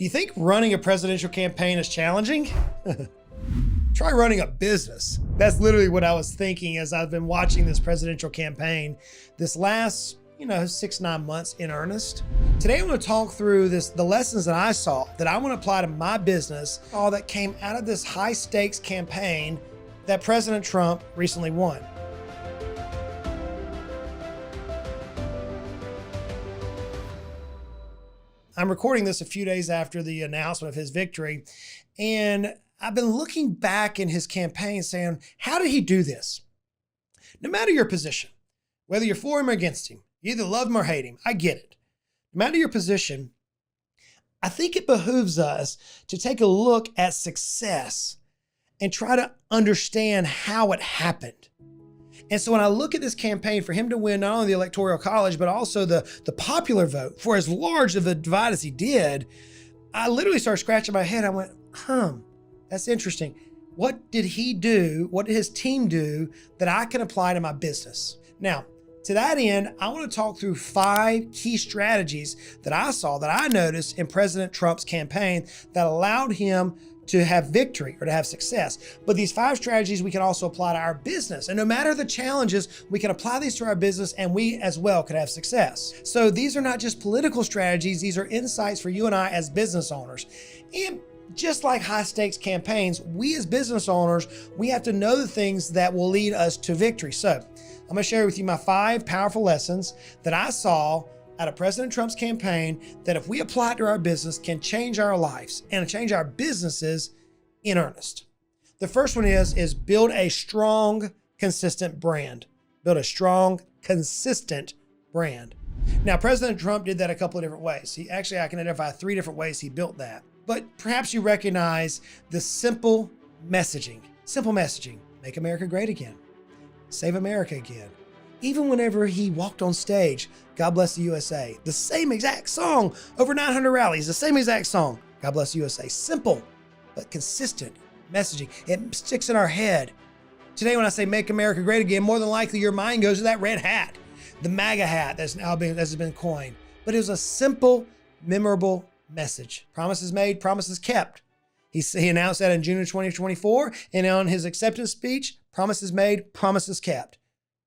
Do you think running a presidential campaign is challenging? Try running a business. That's literally what I was thinking as I've been watching this presidential campaign this last, 6-9 months in earnest. Today I'm going to talk through the lessons that I saw that I want to apply to my business, all that came out of this high stakes campaign that President Trump recently won. I'm recording this a few days after the announcement of his victory, and I've been looking back in his campaign saying, how did he do this? No matter your position, whether you're for him or against him, you either love him or hate him, I get it. No matter your position, I think it behooves us to take a look at success and try to understand how it happened. And so when I look at this campaign for him to win not only the Electoral College, but also the popular vote for as large of a divide as he did, I literally started scratching my head. I went, that's interesting. What did he do? What did his team do that I can apply to my business? Now, to that end, I want to talk through 5 key strategies that I saw, that I noticed in President Trump's campaign that allowed him to have victory or to have success. But these 5 strategies we can also apply to our business. And no matter the challenges, we can apply these to our business and we as well could have success. So these are not just political strategies, these are insights for you and I as business owners. And just like high stakes campaigns, we as business owners, we have to know the things that will lead us to victory. So I'm gonna share with you my 5 powerful lessons that I saw out of President Trump's campaign that if we apply it to our business can change our lives and change our businesses in earnest. The first one is build a strong, consistent brand. Build a strong, consistent brand. Now, President Trump did that a couple of different ways. I can identify 3 different ways he built that. But perhaps you recognize the simple messaging. Simple messaging. Make America great again. Save America again. Even whenever he walked on stage, God bless the USA, the same exact song, over 900 rallies, the same exact song, God bless the USA. Simple, but consistent messaging. It sticks in our head. Today, when I say make America great again, more than likely your mind goes to that red hat, the MAGA hat that's been coined. But it was a simple, memorable message. Promises made, promises kept. He announced that in June of 2024, and on his acceptance speech, promises made, promises kept.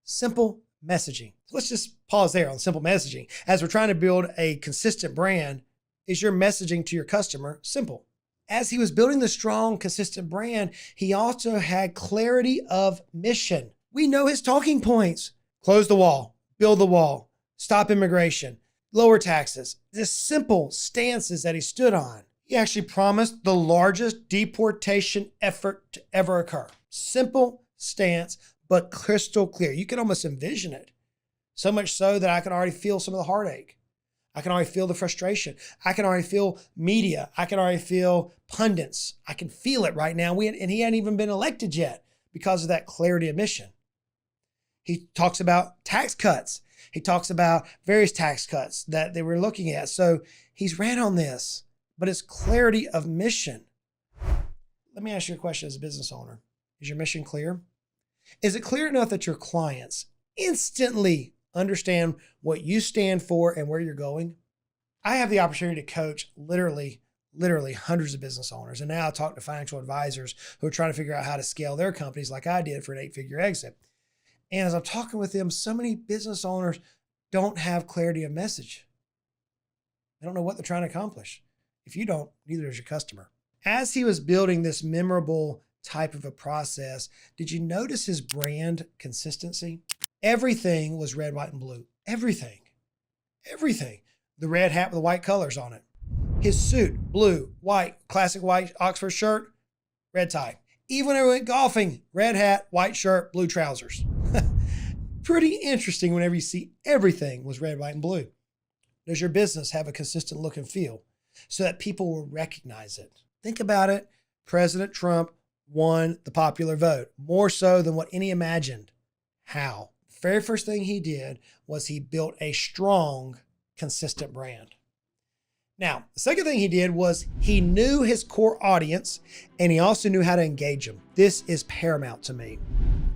Simple messaging. So let's just pause there on simple messaging. As we're trying to build a consistent brand, is your messaging to your customer simple? As he was building the strong, consistent brand, he also had clarity of mission. We know his talking points. Close the wall, build the wall, stop immigration, lower taxes. The simple stances that he stood on. He actually promised the largest deportation effort to ever occur. Simple stance, but crystal clear. You can almost envision it. So much so that I can already feel some of the heartache. I can already feel the frustration. I can already feel media. I can already feel pundits. I can feel it right now. And he hadn't even been elected yet because of that clarity of mission. He talks about tax cuts. He talks about various tax cuts that they were looking at. So he's ran on this, but it's clarity of mission. Let me ask you a question as a business owner. Is your mission clear? Is it clear enough that your clients instantly understand what you stand for and where you're going? I have the opportunity to coach literally hundreds of business owners. And now I talk to financial advisors who are trying to figure out how to scale their companies like I did for an 8-figure exit. And as I'm talking with them, so many business owners don't have clarity of message. They don't know what they're trying to accomplish. If you don't, neither does your customer. As he was building this memorable type of a process, did you notice his brand consistency? Everything was red, white, and blue. Everything. The red hat with the white colors on it. His suit, blue, white, classic white Oxford shirt, red tie. Even when I went golfing, red hat, white shirt, blue trousers. Pretty interesting whenever you see everything was red, white, and blue. Does your business have a consistent look and feel so that people will recognize it? Think about it. President Trump won the popular vote, more so than what any imagined. How? The very first thing he did was he built a strong, consistent brand. Now, the second thing he did was he knew his core audience and he also knew how to engage them. This is paramount to me.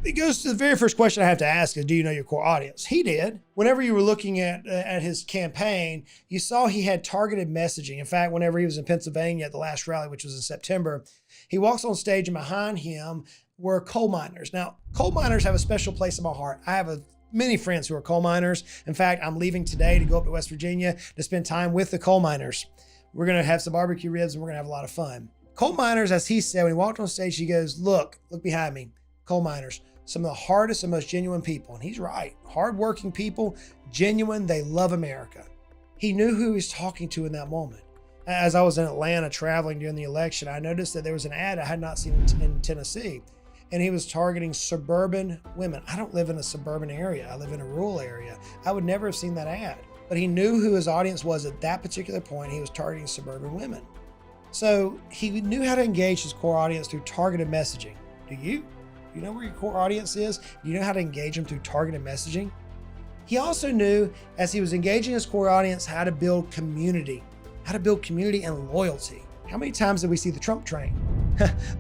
It goes to the very first question I have to ask is, do you know your core audience? He did. Whenever you were looking at his campaign, you saw he had targeted messaging. In fact, whenever he was in Pennsylvania at the last rally, which was in September, he walks on stage and behind him were coal miners. Now, coal miners have a special place in my heart. I have many friends who are coal miners. In fact, I'm leaving today to go up to West Virginia to spend time with the coal miners. We're going to have some barbecue ribs and we're going to have a lot of fun. Coal miners, as he said, when he walked on stage, he goes, look behind me, coal miners. Some of the hardest and most genuine people. And he's right. Hardworking people, genuine, they love America. He knew who he was talking to in that moment. As I was in Atlanta traveling during the election, I noticed that there was an ad I had not seen in Tennessee. And he was targeting suburban women. I don't live in a suburban area. I live in a rural area. I would never have seen that ad. But he knew who his audience was at that particular point. He was targeting suburban women. So he knew how to engage his core audience through targeted messaging. Do you? You know where your core audience is? You know how to engage them through targeted messaging? He also knew, as he was engaging his core audience, how to build community and loyalty. How many times did we see the Trump train?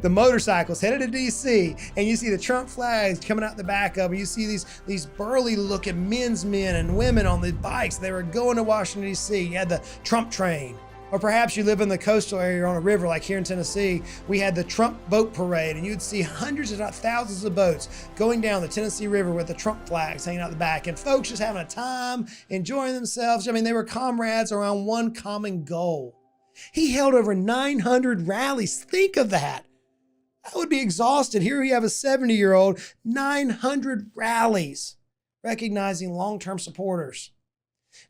The motorcycles headed to DC, and you see the Trump flags coming out the back of them. You see these burly looking men and women on the bikes. They were going to Washington, DC. You had the Trump train. Or perhaps you live in the coastal area on a river like here in Tennessee. We had the Trump boat parade, and you'd see hundreds if not thousands of boats going down the Tennessee River with the Trump flags hanging out the back, and folks just having a time, enjoying themselves. I mean, they were comrades around one common goal. He held over 900 rallies. Think of that. I would be exhausted. Here we have a 70-year-old, 900 rallies, recognizing long-term supporters.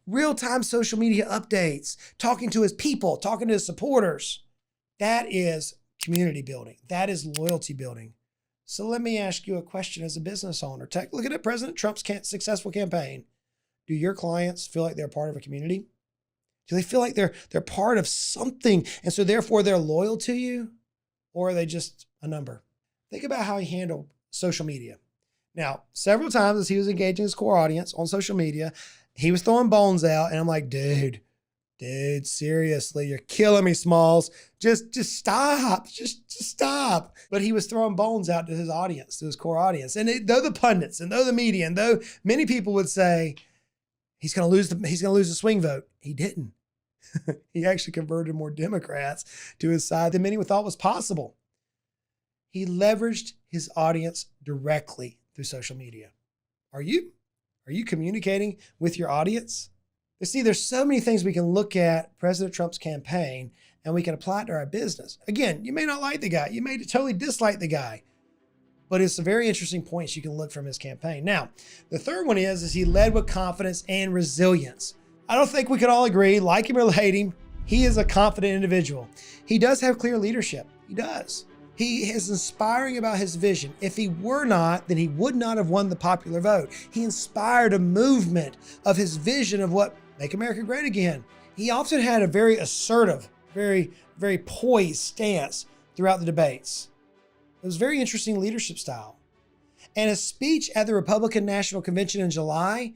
Real-time social media updates, talking to his people, talking to his supporters. That is community building. That is loyalty building. So let me ask you a question as a business owner. Take a look at President Trump's successful campaign. Do your clients feel like they're part of a community? Do they feel like they're part of something, and so therefore they're loyal to you? Or are they just a number? Think about how he handled social media. Now, several times as he was engaging his core audience on social media, he was throwing bones out, and I'm like, dude, seriously, you're killing me, Smalls. Just stop, just stop. But he was throwing bones out to his audience, to his core audience. And though the pundits and though the media and though many people would say he's going to lose the swing vote, he didn't. He actually converted more Democrats to his side than many thought was possible. He leveraged his audience directly through social media. Are you? Are you communicating with your audience? You see, there's so many things we can look at President Trump's campaign and we can apply it to our business. Again, you may not like the guy. You may totally dislike the guy. But it's some very interesting points you can look from his campaign. Now, the third one is he led with confidence and resilience. I don't think we could all agree, like him or hate him, he is a confident individual. He does have clear leadership. He does. He is inspiring about his vision. If he were not, then he would not have won the popular vote. He inspired a movement of his vision of what make America great again. He often had a very assertive, very, very poised stance throughout the debates. It was very interesting leadership style. And his speech at the Republican National Convention in July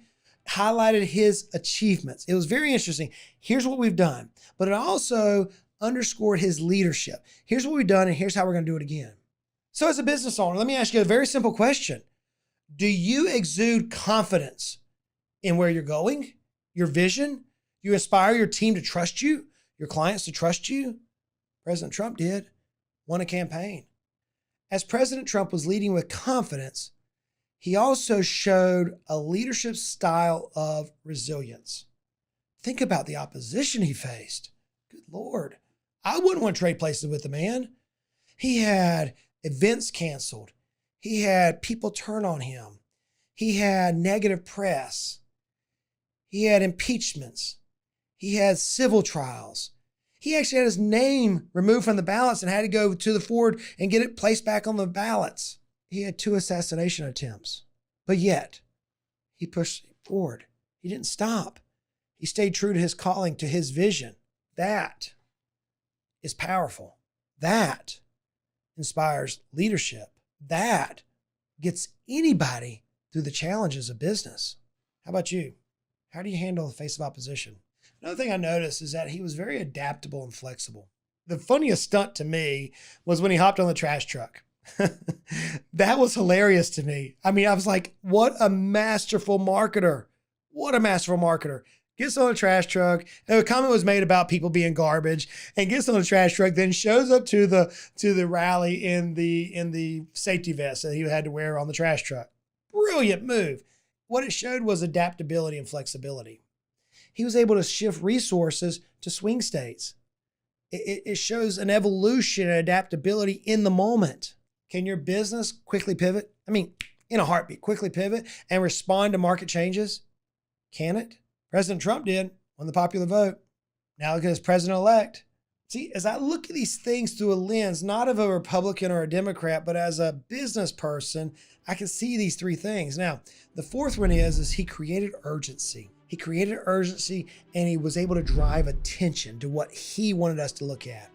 highlighted his achievements. It was very interesting. Here's what we've done. But it also underscored his leadership. Here's what we've done, and here's how we're going to do it again. So as a business owner, let me ask you a very simple question. Do you exude confidence in where you're going, your vision? You inspire your team to trust you, your clients to trust you? President Trump did, won a campaign. As President Trump was leading with confidence, he also showed a leadership style of resilience. Think about the opposition he faced. Good Lord. I wouldn't want to trade places with the man. He had events canceled. He had people turn on him. He had negative press. He had impeachments. He had civil trials. He actually had his name removed from the ballots and had to go to the Ford and get it placed back on the ballots. He had 2 assassination attempts, but yet he pushed forward. He didn't stop. He stayed true to his calling, to his vision. That is powerful. That inspires leadership. That gets anybody through the challenges of business. How about you? How do you handle the face of opposition? Another thing I noticed is that he was very adaptable and flexible. The funniest stunt to me was when he hopped on the trash truck. That was hilarious to me. I mean, I was like, what a masterful marketer. What a masterful marketer. Gets on a trash truck. And a comment was made about people being garbage, and gets on a trash truck, then shows up to the rally in the safety vest that he had to wear on the trash truck. Brilliant move. What it showed was adaptability and flexibility. He was able to shift resources to swing states. It shows an evolution and adaptability in the moment. Can your business quickly pivot? I mean, in a heartbeat, quickly pivot and respond to market changes? Can it? President Trump did, won the popular vote. Now look at his president-elect. See, as I look at these things through a lens, not of a Republican or a Democrat, but as a business person, I can see these three things. Now, the fourth one is he created urgency. He created urgency, and he was able to drive attention to what he wanted us to look at.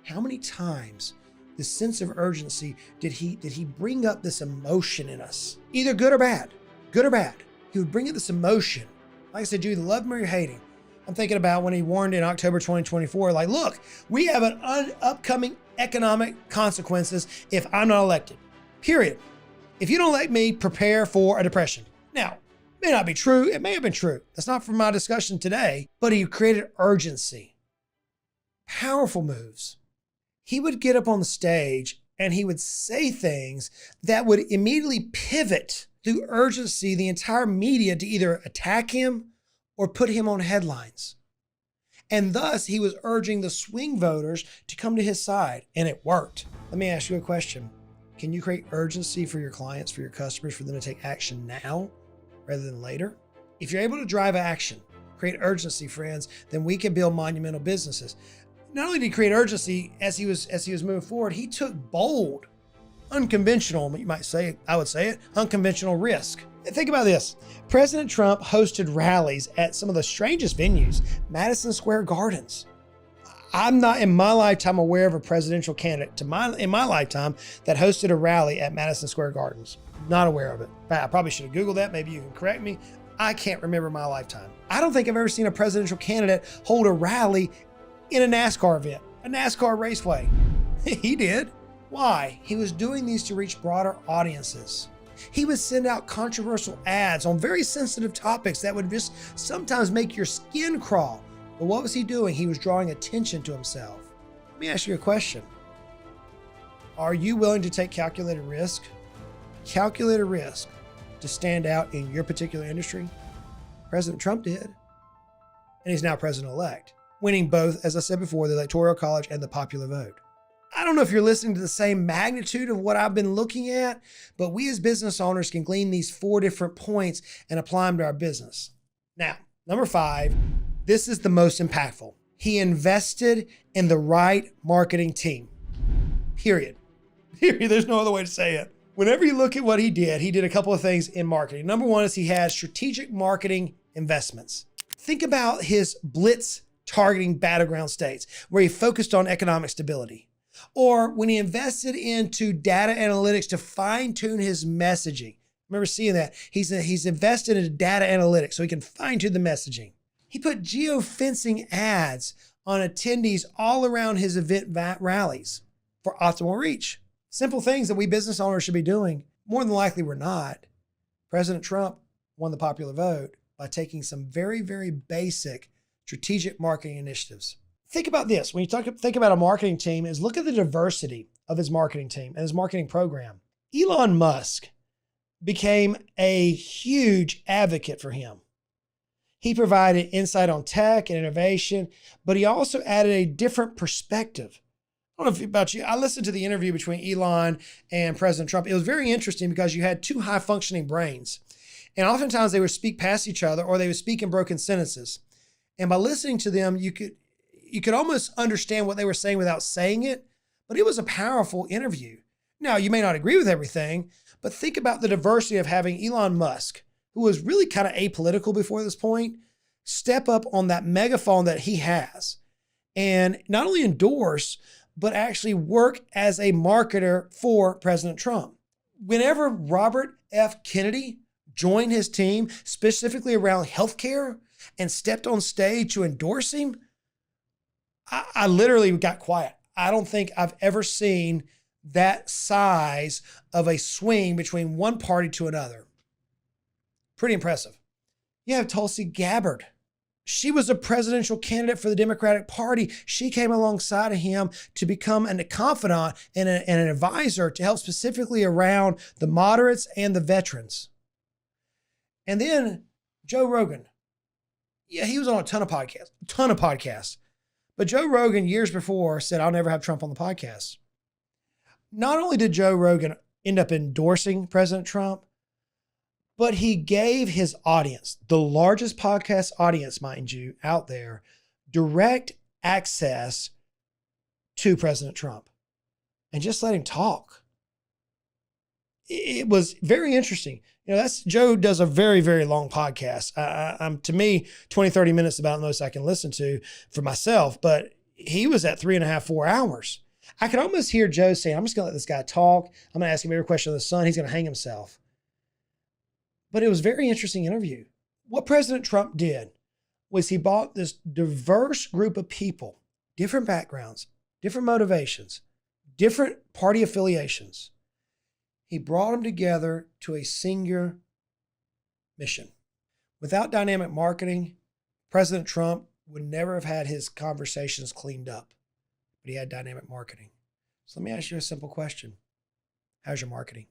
How many times the sense of urgency did he bring up this emotion in us? Either good or bad. Good or bad. He would bring up this emotion. Like I said, you either love him or you hate him. I'm thinking about when he warned in October 2024, like, look, we have an upcoming economic consequences if I'm not elected. Period. If you don't elect me, prepare for a depression. Now, it may not be true. It may have been true. That's not for my discussion today, but he created urgency. Powerful moves. He would get up on the stage and he would say things that would immediately pivot through urgency the entire media to either attack him or put him on headlines. And thus he was urging the swing voters to come to his side, and it worked. Let me ask you a question. Can you create urgency for your clients, for your customers, for them to take action now rather than later? If you're able to drive action, create urgency, friends, then we can build monumental businesses. Not only did he create urgency as he was moving forward, he took bold, unconventional, you might say, I would say it, unconventional risk. And think about this. President Trump hosted rallies at some of the strangest venues, Madison Square Gardens. I'm not in my lifetime aware of a presidential candidate in my lifetime that hosted a rally at Madison Square Gardens. Not aware of it. In fact, I probably should have Googled that. Maybe you can correct me. I can't remember my lifetime. I don't think I've ever seen a presidential candidate hold a rally in a NASCAR event, a NASCAR raceway. He did. Why? He was doing these to reach broader audiences. He would send out controversial ads on very sensitive topics that would just sometimes make your skin crawl. But what was he doing? He was drawing attention to himself. Let me ask you a question. Are you willing to take calculated risk? Calculated risk to stand out in your particular industry? President Trump did. And he's now president-elect, winning both, as I said before, the Electoral College and the popular vote. I don't know if you're listening to the same magnitude of what I've been looking at, but we as business owners can glean these 4 different points and apply them to our business. Now, number 5, this is the most impactful. He invested in the right marketing team. Period. There's no other way to say it. Whenever you look at what he did a couple of things in marketing. Number 1 is he had strategic marketing investments. Think about his blitz targeting battleground states where he focused on economic stability. Or when he invested into data analytics to fine-tune his messaging. I remember seeing that. He's invested into data analytics so he can fine-tune the messaging. He put geofencing ads on attendees all around his event rallies for optimal reach. Simple things that we business owners should be doing. More than likely we're not. President Trump won the popular vote by taking some very, very basic strategic marketing initiatives. Think about this. When you think about a marketing team, is look at the diversity of his marketing team and his marketing program. Elon Musk became a huge advocate for him. He provided insight on tech and innovation, but he also added a different perspective. I don't know about you. I listened to the interview between Elon and President Trump. It was very interesting because you had 2 high functioning brains. And oftentimes they would speak past each other or they would speak in broken sentences. And by listening to them, you could almost understand what they were saying without saying it, but it was a powerful interview. Now, you may not agree with everything, but think about the diversity of having Elon Musk, who was really kind of apolitical before this point, step up on that megaphone that he has and not only endorse, but actually work as a marketer for President Trump. Whenever Robert F. Kennedy joined his team, specifically around healthcare, and stepped on stage to endorse him, I literally got quiet. I don't think I've ever seen that size of a swing between one party to another. Pretty impressive. You have Tulsi Gabbard. She was a presidential candidate for the Democratic Party. She came alongside of him to become a confidant and an advisor to help specifically around the moderates and the veterans. And then Joe Rogan. Yeah, he was on a ton of podcasts. But Joe Rogan years before said, I'll never have Trump on the podcast. Not only did Joe Rogan end up endorsing President Trump, but he gave his audience, the largest podcast audience, mind you, out there, direct access to President Trump and just let him talk. It was very interesting. You know, Joe does a very, very long podcast. To me, 20, 30 minutes about the most I can listen to for myself, but he was at 3.5, 4 hours. I could almost hear Joe saying, I'm just going to let this guy talk. I'm going to ask him every question of the sun. He's going to hang himself. But it was a very interesting interview. What President Trump did was he brought this diverse group of people, different backgrounds, different motivations, different party affiliations. He brought them together to a singular mission. Without dynamic marketing, President Trump would never have had his conversations cleaned up, but he had dynamic marketing. So let me ask you a simple question. How's your marketing?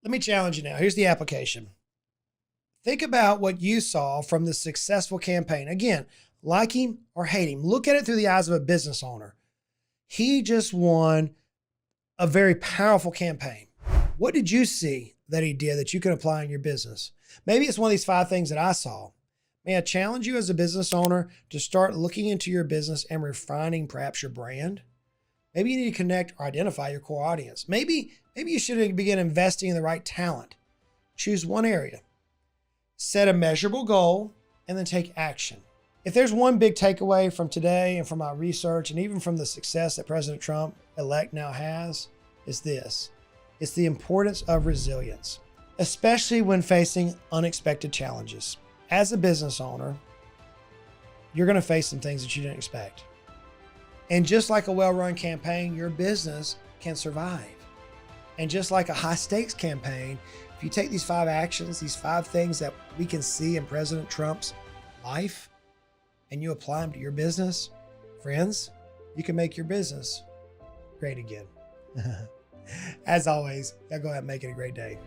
Let me challenge you now. Here's the application. Think about what you saw from the successful campaign. Again, like him or hate him, look at it through the eyes of a business owner. He just won a very powerful campaign. What did you see that he did that you can apply in your business? Maybe it's one of these 5 things that I saw. May I challenge you as a business owner to start looking into your business and refining perhaps your brand? Maybe you need to connect or identify your core audience. Maybe you should begin investing in the right talent. Choose one area. Set a measurable goal and then take action. If there's one big takeaway from today and from my research and even from the success that President Trump-elect now has, is this. It's the importance of resilience, especially when facing unexpected challenges. As a business owner, you're going to face some things that you didn't expect. And just like a well-run campaign, your business can survive. And just like a high-stakes campaign, if you take these 5 actions, these 5 things that we can see in President Trump's life, and you apply them to your business, friends, you can make your business great again. As always, y'all go out and make it a great day.